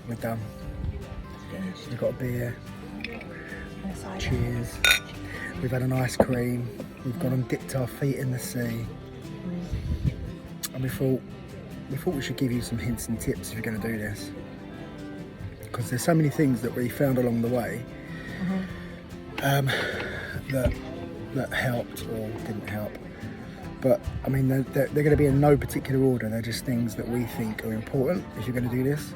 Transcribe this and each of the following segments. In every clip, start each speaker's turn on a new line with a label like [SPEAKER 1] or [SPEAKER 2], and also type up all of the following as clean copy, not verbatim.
[SPEAKER 1] we're done.
[SPEAKER 2] Finished.
[SPEAKER 1] We've got a beer.
[SPEAKER 2] And a cider.
[SPEAKER 1] Cheers. We've had an ice cream. We've gone and dipped our feet in the sea. And we thought we should give you some hints and tips if you're going to do this, because there's so many things that we found along the way that helped or didn't help. But I mean, they're going to be in no particular order. They're just things that we think are important if you're going to do this.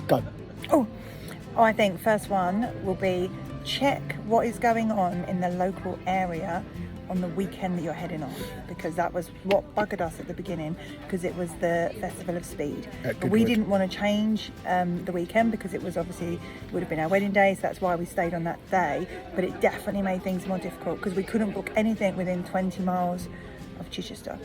[SPEAKER 1] Go.
[SPEAKER 2] Oh, I think first one will be check what is going on in the local area on the weekend that you're heading off, because that was what buggered us at the beginning, because it was the Festival of Speed. But we didn't want to change the weekend, because it was obviously, it would have been our wedding day, so that's why we stayed on that day. But it definitely made things more difficult, because we couldn't book anything within 20 miles of Chichester.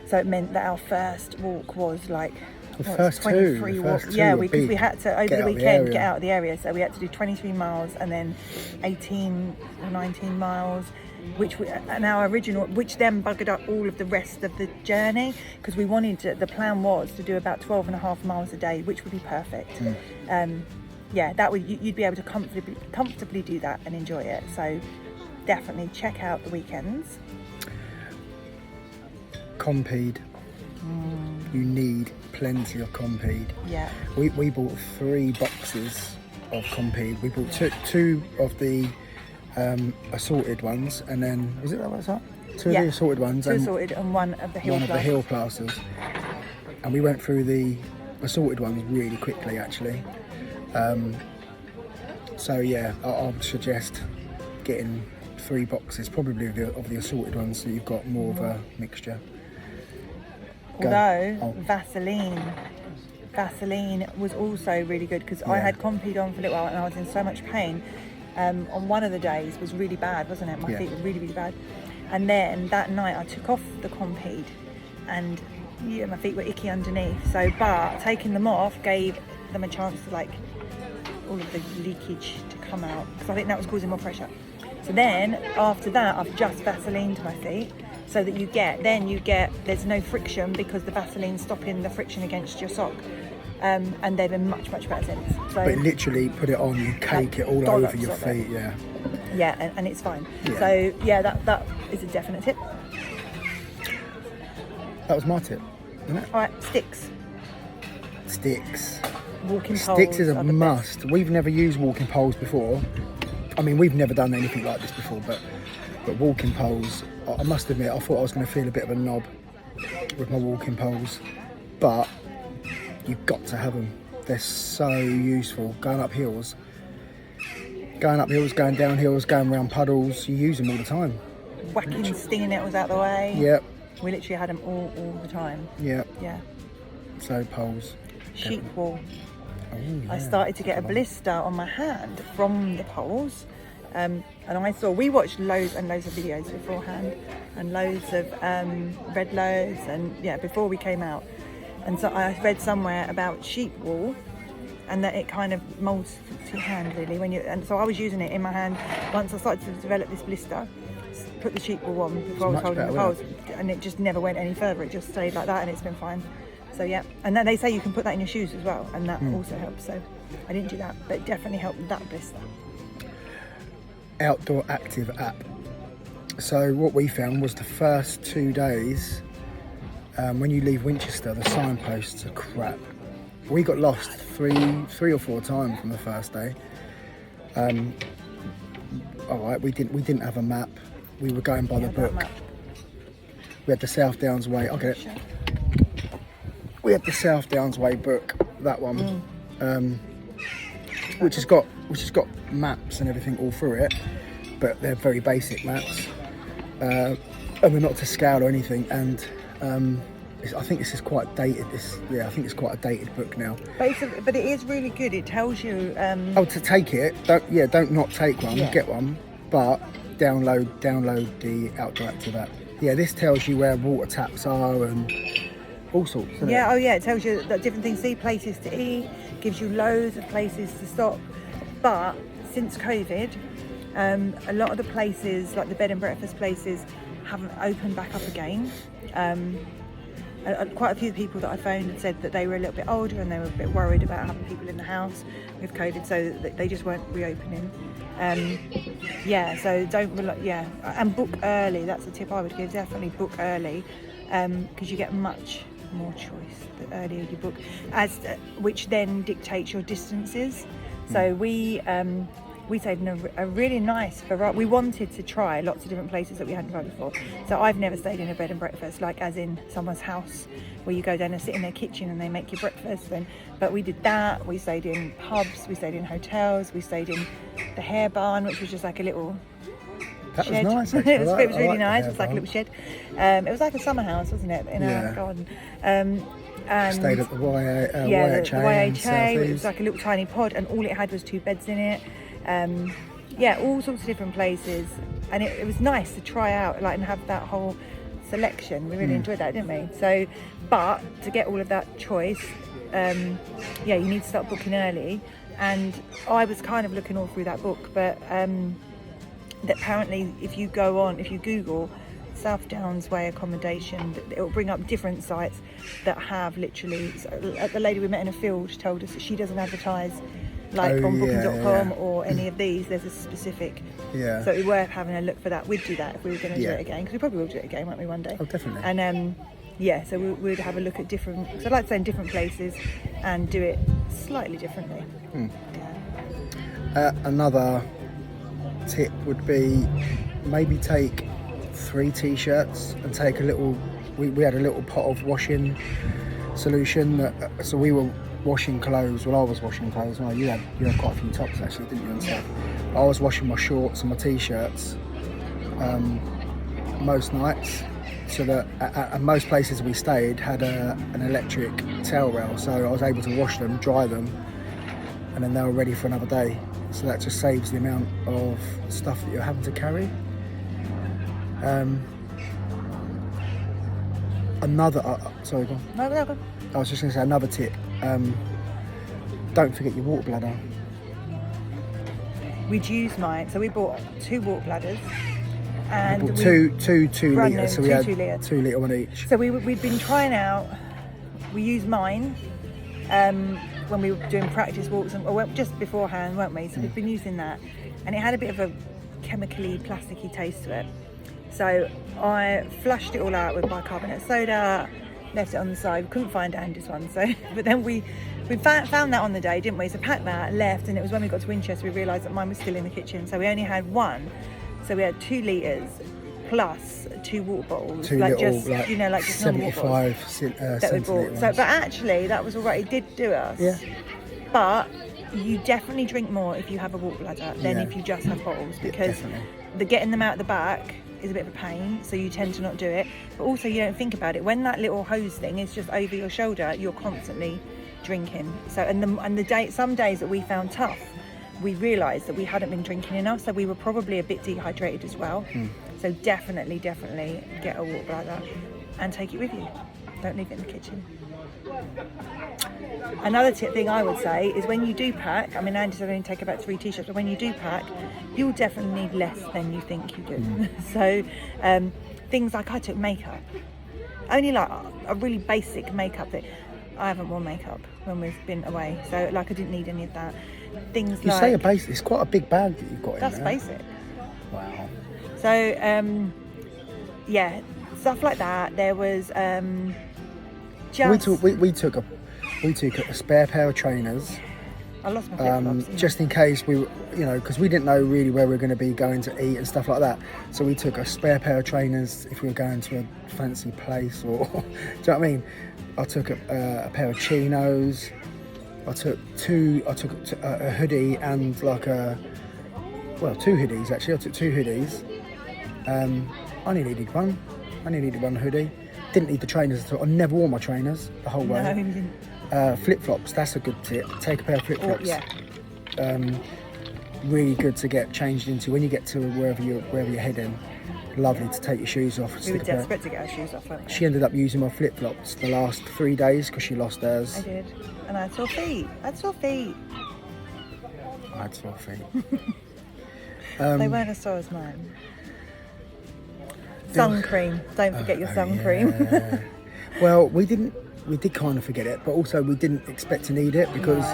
[SPEAKER 2] So it meant that our first walk was like
[SPEAKER 1] The first 23 walks.
[SPEAKER 2] Yeah, because we had to, over the weekend, get out of the area. So we had to do 23 miles and then 18 or 19 miles, which then buggered up all of the rest of the journey, because we wanted to, the plan was to do about 12 and a half miles a day, which would be perfect. Yeah, that would, you'd be able to comfortably do that and enjoy it. So definitely check out the weekends.
[SPEAKER 1] Compeed. You need plenty of Compeed.
[SPEAKER 2] Yeah.
[SPEAKER 1] We bought 3 boxes of Compeed. We bought two of the assorted ones, and then was it that? 2 of the assorted ones,
[SPEAKER 2] 2 assorted and 1 of the hill
[SPEAKER 1] one of the hill plasters. And we went through the assorted ones really quickly, actually. So yeah, I would suggest getting 3 boxes, probably of the assorted ones, so you've got more of a mixture.
[SPEAKER 2] Although Vaseline was also really good, because I had Compeed on for a little while and I was in so much pain. On one of the days was really bad, wasn't it? My feet were really, really bad. And then that night I took off the Compeed and my feet were icky underneath. But taking them off gave them a chance to, like, all of the leakage to come out, because I think that was causing more pressure. So then after that I've just Vaselined my feet, so that you get, there's no friction, because the Vaseline's stopping the friction against your sock. And they've been much, much better since. So,
[SPEAKER 1] but literally put it on, you cake it all over your feet,
[SPEAKER 2] Yeah, and it's fine. Yeah. So yeah, that is a definite tip.
[SPEAKER 1] That was my tip, wasn't it?
[SPEAKER 2] All right, sticks. Walking poles.
[SPEAKER 1] Sticks is a must. We've never used walking poles before. I mean, we've never done anything like this before, but walking poles, I must admit, I thought I was going to feel a bit of a knob with my walking poles, but you've got to have them. They're so useful. Going up hills, going down hills, going around puddles, you use them all the time.
[SPEAKER 2] Whacking stinging nettles out the way.
[SPEAKER 1] Yep.
[SPEAKER 2] We literally had them all the time.
[SPEAKER 1] Yep.
[SPEAKER 2] Yeah.
[SPEAKER 1] So poles.
[SPEAKER 2] Sheep wool.
[SPEAKER 1] Oh, yeah.
[SPEAKER 2] I started to get a blister on my hand from the poles. And we watched loads and loads of videos beforehand, and loads of read loads, and before we came out. And so I read somewhere about sheep wool, and that it kind of molds to your hand really and so I was using it in my hand. Once I started to develop this blister, put the sheep wool on before I was holding the poles, and it just never went any further. It just stayed like that, and it's been fine. So yeah, and then they say you can put that in your shoes as well, and that also helps. So I didn't do that, but it definitely helped with that blister.
[SPEAKER 1] Outdoor Active app. So what we found was the first 2 days, when you leave Winchester, the signposts are crap. We got lost three or 4 times from the first day. All right, we didn't have a map. We were going by the book. We had the South Downs Way. I'll get it. We had the South Downs Way book, that one, which has got maps and everything all through it, but they're very basic maps, and they're not to scale or anything. And I think this is quite dated. I think it's quite a dated book now.
[SPEAKER 2] But it is really good. It tells you.
[SPEAKER 1] To take it. Don't not take one. Get one, but download the Outdoor Active app. Yeah, this tells you where water taps are and all sorts.
[SPEAKER 2] Yeah. It tells you that different things. See places to eat. Gives you loads of places to stop. But since COVID, a lot of the places, like the bed and breakfast places, haven't opened back up again. quite a few people that I phoned had said that they were a little bit older and they were a bit worried about having people in the house with COVID, so that they just weren't reopening. So don't and book early. That's a tip I would give. Definitely book early, because you get much more choice the earlier you book, which then dictates your distances. So we stayed in a really nice variety. We wanted to try lots of different places that we hadn't tried before. So I've never stayed in a bed and breakfast, like as in someone's house where you go down and sit in their kitchen and they make you breakfast. But we did that. We stayed in pubs, we stayed in hotels, we stayed in the Hair Barn, which was just like a little
[SPEAKER 1] That
[SPEAKER 2] shed.
[SPEAKER 1] was nice, actually.
[SPEAKER 2] It was really nice. It was like a
[SPEAKER 1] Barn.
[SPEAKER 2] little shed. It was like a summer house, wasn't it, in a garden. And
[SPEAKER 1] Stayed at the
[SPEAKER 2] the
[SPEAKER 1] YHA.
[SPEAKER 2] YHA. It was like a little tiny pod, and all it had was 2 beds in it. All sorts of different places, and it was nice to try out, like, and have that whole selection. We really enjoyed that, didn't we? So, but to get all of that choice, you need to start booking early. And I was kind of looking all through that book, but that apparently if you Google South Downs Way accommodation, it will bring up different sites that have literally. So, the lady we met in a field told us that she doesn't advertise on booking.com or any of these. There's a specific, so it'd be worth having a look for that. We'd do that if we were going to do it again, because we probably will do it again, won't we, one day?
[SPEAKER 1] Oh, definitely.
[SPEAKER 2] And so we'd have a look at different, so I'd like to say in different places and do it slightly differently.
[SPEAKER 1] Another tip would be maybe take 3 t-shirts and take a little, we had a little pot of washing solution, so we were washing clothes. Well, I was washing clothes. Well, you had quite a few tops actually, didn't you, and stuff. I was washing my shorts and my t-shirts most nights, so that at most places we stayed had an electric towel rail, so I was able to wash them, dry them, and then they were ready for another day. So that just saves the amount of stuff that you're having to carry. Sorry, go on.
[SPEAKER 2] No, go.
[SPEAKER 1] I was just going to say another tip. Don't forget your water bladder.
[SPEAKER 2] We'd use mine, so we bought 2 water bladders, and
[SPEAKER 1] We bought two 2 litres, so we had
[SPEAKER 2] 2 litre.
[SPEAKER 1] 2 litre one each.
[SPEAKER 2] So we'd been trying out. We used mine when we were doing practice walks, or just beforehand, weren't we? So we'd been using that, and it had a bit of a chemically, plasticky taste to it. So I flushed it all out with bicarbonate soda, left it on the side. We couldn't find Andy's one, so but then we found that on the day, didn't we? So packed that, left, and it was when we got to Winchester we realised that mine was still in the kitchen. So we only had 1. So we had 2 litres plus 2 water bottles,
[SPEAKER 1] Two
[SPEAKER 2] like
[SPEAKER 1] little,
[SPEAKER 2] just you know, like just normal water bottles
[SPEAKER 1] 75
[SPEAKER 2] that we bought.
[SPEAKER 1] centilitre
[SPEAKER 2] So,
[SPEAKER 1] ones.
[SPEAKER 2] but actually, that was all right. It did do us.
[SPEAKER 1] Yeah.
[SPEAKER 2] But you definitely drink more if you have a water bladder than if you just have bottles, because the getting them out the back is a bit of a pain, so you tend to not do it. But also, you don't think about it when that little hose thing is just over your shoulder. You're constantly drinking. So, some days that we found tough, we realised that we hadn't been drinking enough, so we were probably a bit dehydrated as well. So definitely get a water bladder and take it with you. Don't leave it in the kitchen. Another thing I would say is when you do pack, I mean, Andy said only take about 3 t-shirts, but when you do pack, you'll definitely need less than you think you do. So things like I took makeup, only like a really basic makeup that I haven't worn makeup when we've been away, so like I didn't need any of that. Things
[SPEAKER 1] You
[SPEAKER 2] like,
[SPEAKER 1] say a basic, it's quite a big bag that you've got in there.
[SPEAKER 2] that's basic.
[SPEAKER 1] Wow.
[SPEAKER 2] So stuff like that. There was
[SPEAKER 1] We took a spare pair of trainers,
[SPEAKER 2] I lost my flip-flops.
[SPEAKER 1] just in case we, because we didn't know really where we were going to be going to eat and stuff like that. So we took a spare pair of trainers if we were going to a fancy place, or do you know what I mean? I took a pair of chinos. I took a hoodie and like 2 hoodies actually. I took 2 hoodies. I only needed one. I only needed 1 hoodie. Didn't need the trainers at all. I never wore my trainers the whole way.
[SPEAKER 2] No, you didn't.
[SPEAKER 1] Flip-flops, that's a good tip. Take a pair of flip-flops.
[SPEAKER 2] Yeah.
[SPEAKER 1] Really good to get changed into when you get to wherever you're heading. Lovely to take your shoes off.
[SPEAKER 2] We were desperate to get our shoes off, weren't we?
[SPEAKER 1] She ended up using my flip-flops the last 3 days because she lost hers.
[SPEAKER 2] I did. And I had sore feet.
[SPEAKER 1] I had sore feet.
[SPEAKER 2] They weren't as sore as mine. Sun cream. Don't forget your sun cream.
[SPEAKER 1] Yeah. Well, we did kind of forget it, but also we didn't expect to need it because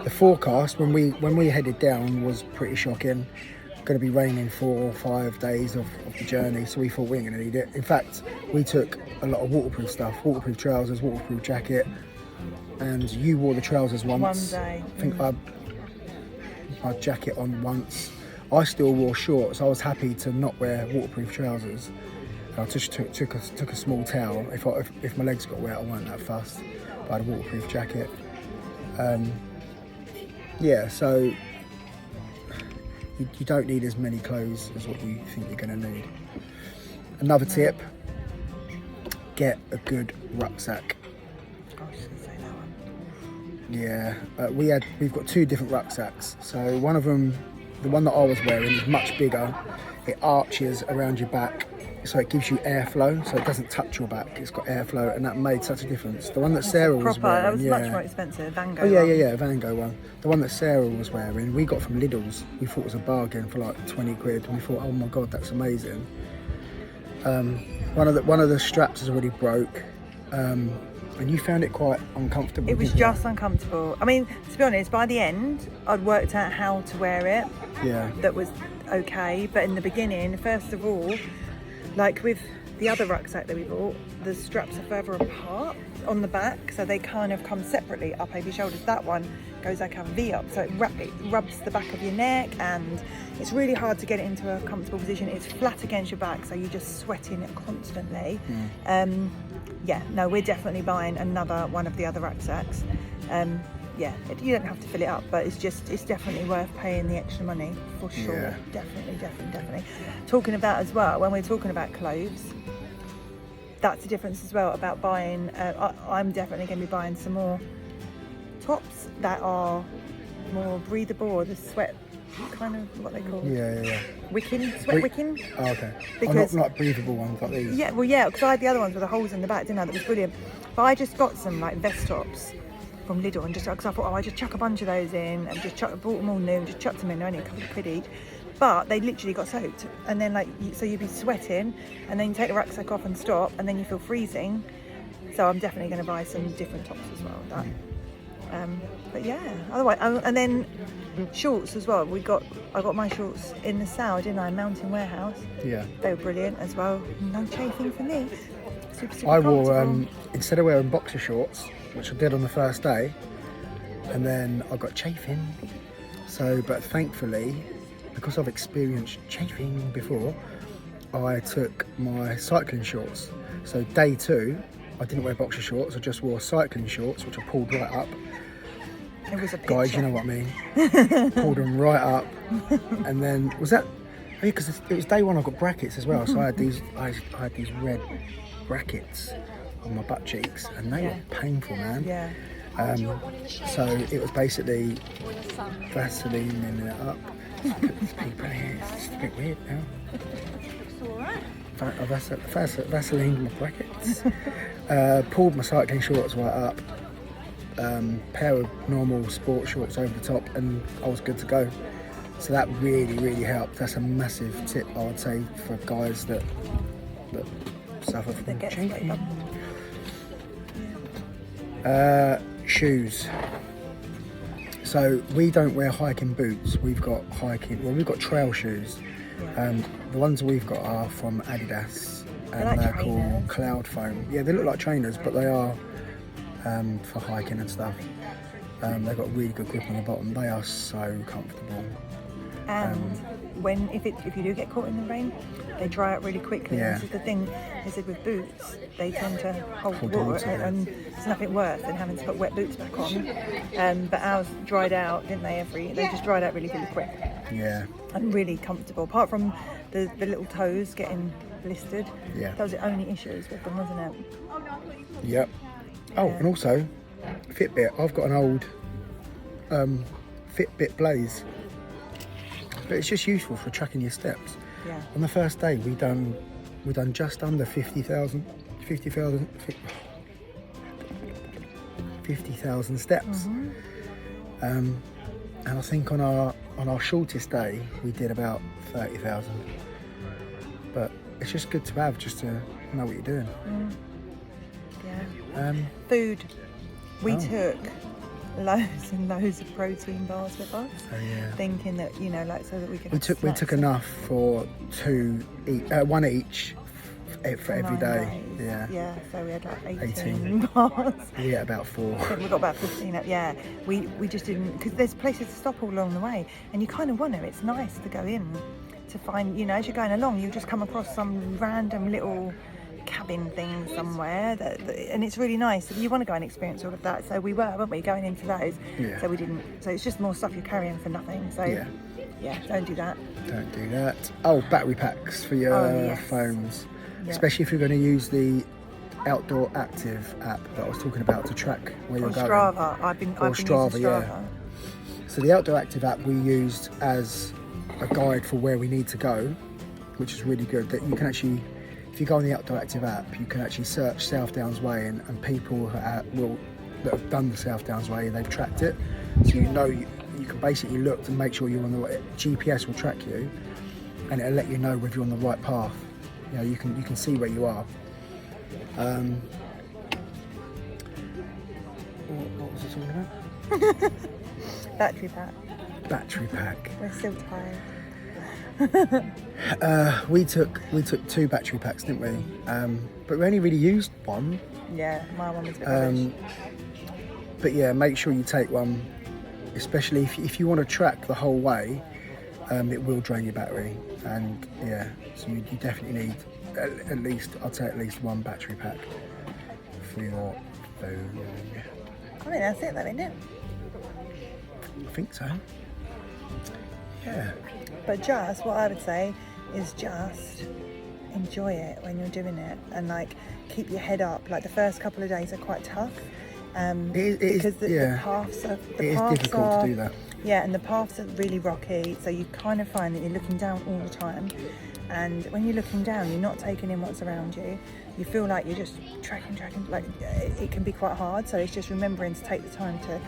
[SPEAKER 1] the forecast when we headed down was pretty shocking. Going to be raining 4 or 5 days of the journey, so we thought we weren't going to need it. In fact, we took a lot of waterproof stuff, waterproof trousers, waterproof jacket, and you wore the trousers once.
[SPEAKER 2] One day.
[SPEAKER 1] I think I had jacket on once. I still wore shorts. I was happy to not wear waterproof trousers. I just took a small towel. If my legs got wet, I wasn't that fussed. I had a waterproof jacket. So you don't need as many clothes as what you think you're going to need. Another tip: get a good rucksack.
[SPEAKER 2] I was just going to say that one.
[SPEAKER 1] Yeah, we've got 2 different rucksacks. So one of them, the one that I was wearing, is much bigger. It arches around your back, so it gives you airflow, so it doesn't touch your back. It's got airflow, and that made such a difference. The one that Sarah was wearing,
[SPEAKER 2] that was much more expensive. Van Gogh.
[SPEAKER 1] Yeah, Van Gogh one. The one that Sarah was wearing, we got from Lidl's. We thought it was a bargain for like 20 quid, and we thought, oh my god, that's amazing. One of the straps is already broke, and you found it quite uncomfortable.
[SPEAKER 2] It was just uncomfortable. I mean, to be honest, by the end, I'd worked out how to wear it.
[SPEAKER 1] Yeah.
[SPEAKER 2] That was okay, but in the beginning, first of all, like with the other rucksack that we bought, the straps are further apart on the back, so they kind of come separately up over your shoulders. That one goes like a V up, so it rubs the back of your neck, and it's really hard to get it into a comfortable position. It's flat against your back, so you're just sweating constantly. We're definitely buying another one of the other rucksacks. You don't have to fill it up, but it's definitely worth paying the extra money for sure.
[SPEAKER 1] Yeah.
[SPEAKER 2] Definitely. Talking about as well, when we're talking about clothes, that's the difference as well about buying. I'm definitely going to be buying some more tops that are more breathable, or the sweat kind of, what they call.
[SPEAKER 1] Yeah.
[SPEAKER 2] Wicking, sweat wicking.
[SPEAKER 1] Oh, okay.
[SPEAKER 2] Because
[SPEAKER 1] not breathable ones like these.
[SPEAKER 2] Yeah, because I had the other ones with the holes in the back, didn't I? That was brilliant. But I just got some like vest tops from Lidl, and just because I thought, I just chuck a bunch of those in, and bought them all new, and just chucked them in, only a couple of quid each. But they literally got soaked, and then so you'd be sweating, and then you take the rucksack off and stop, and then you feel freezing. So I'm definitely going to buy some different tops as well. But yeah, otherwise, and then shorts as well. I got my shorts in the sale, didn't I? Mountain Warehouse.
[SPEAKER 1] Yeah.
[SPEAKER 2] They were brilliant as well. No chafing for me. Super
[SPEAKER 1] I wore
[SPEAKER 2] comfortable.
[SPEAKER 1] Instead of wearing boxer shorts, which I did on the first day, and then I got chafing. But thankfully, because I've experienced chafing before, I took my cycling shorts. So day 2, I didn't wear boxer shorts. I just wore cycling shorts, which I pulled right up.
[SPEAKER 2] It was a picture.
[SPEAKER 1] Guys, you know what I mean. Pulled them right up, and then was that? Because it was day 1. I got brackets as well, so I had these red brackets on my butt cheeks, and they were painful, man.
[SPEAKER 2] Yeah.
[SPEAKER 1] So it was basically Vaseline in it up. There's people here. It's just a bit weird now.
[SPEAKER 2] It's all right.
[SPEAKER 1] Vaseline my brackets. Pulled my cycling shorts right up. Pair of normal sports shorts over the top, and I was good to go. So that really helped. That's a massive tip, I would say, for guys that suffer from chafing. Shoes. So we don't wear hiking boots. We've got trail shoes. The ones we've got are from Adidas, and they're called Cloud Foam. Yeah, they look like trainers, but they are for hiking and stuff. They've got a really good grip on the bottom. They are so comfortable.
[SPEAKER 2] And if you do get caught in the rain, they dry out really quickly.
[SPEAKER 1] Yeah.
[SPEAKER 2] This is the thing. They said with boots, they tend to hold water, and there's nothing worse than having to put wet boots back on. But ours dried out, didn't they? They just dried out really quick.
[SPEAKER 1] Yeah.
[SPEAKER 2] And really comfortable. Apart from the little toes getting blistered.
[SPEAKER 1] Yeah.
[SPEAKER 2] That was the only issues with them, wasn't it?
[SPEAKER 1] Yep. Oh, and also Fitbit. I've got an old Fitbit Blaze, but it's just useful for tracking your steps.
[SPEAKER 2] Yeah.
[SPEAKER 1] On the first day, we done just under 50,000 steps. And I think on our shortest day, we did about 30,000. But it's just good to have, just to know what you're doing.
[SPEAKER 2] Food. We took loads and loads of protein bars with us, thinking that, you know, like, so that we could.
[SPEAKER 1] We took enough for one each for every day.
[SPEAKER 2] Days. Yeah. So we had like 18 bars.
[SPEAKER 1] We ate about 4.
[SPEAKER 2] I think we got about 15 up. Yeah, we just didn't, because there's places to stop all along the way, and you kind of want to. It's nice to go in to find, you know, as you're going along, you just come across some random little cabin thing somewhere and it's really nice. You want to go and experience all of that, so we weren't we, going into those. So we didn't, so it's just more stuff you're carrying for nothing. So don't do that. Battery packs for your phones, especially if you're going to use the Outdoor Active app that I was talking about to track where you're going. Strava. I've been using Strava.
[SPEAKER 1] So the Outdoor Active app we used as a guide for where we need to go, which is really good. That you can actually, if you go on the Outdoor Active app, you can actually search South Downs Way, and people that have done the South Downs Way, they've tracked it. So you know you can basically look to make sure you're on the right. GPS will track you, and it'll let you know whether you're on the right path. You know, you can see where you are. What was I talking about?
[SPEAKER 2] Battery pack.
[SPEAKER 1] We're
[SPEAKER 2] still tired.
[SPEAKER 1] We took 2 battery packs, didn't we? But we only really used one.
[SPEAKER 2] Yeah, my one was a bit rubbish.
[SPEAKER 1] But yeah, make sure you take one, especially if you want to track the whole way. It will drain your battery, and so you definitely need at least one battery pack for your phone.
[SPEAKER 2] I think that's it though, isn't it?
[SPEAKER 1] I think so. Yeah.
[SPEAKER 2] But just what I would say is just enjoy it when you're doing it, and like keep your head up. Like the first couple of days are quite tough. Because the paths are
[SPEAKER 1] difficult to do that.
[SPEAKER 2] Yeah, and the paths are really rocky, so you kind of find that you're looking down all the time. And when you're looking down, you're not taking in what's around you. You feel like you're just tracking. Like it can be quite hard. So it's just remembering to take the time to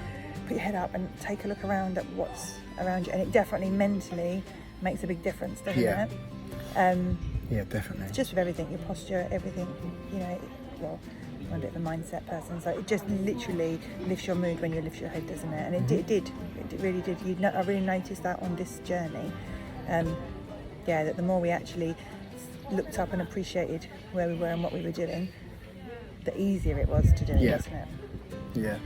[SPEAKER 2] put your head up and take a look around at what's around you. And it definitely mentally makes a big difference, doesn't it?
[SPEAKER 1] Yeah, definitely.
[SPEAKER 2] It's just with everything, your posture, everything. You know, well, I'm a bit of a mindset person, so it just literally lifts your mood when you lift your head, doesn't it? And it really did. I really noticed that on this journey. That the more we actually looked up and appreciated where we were and what we were doing, the easier it was to do it, wasn't it?
[SPEAKER 1] Yeah.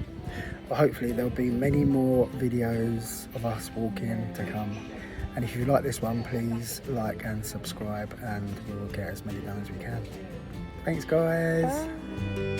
[SPEAKER 1] But hopefully there'll be many more videos of us walking to come. And if you like this one, please like and subscribe, and we will get as many done as we can. Thanks, guys.
[SPEAKER 2] Bye.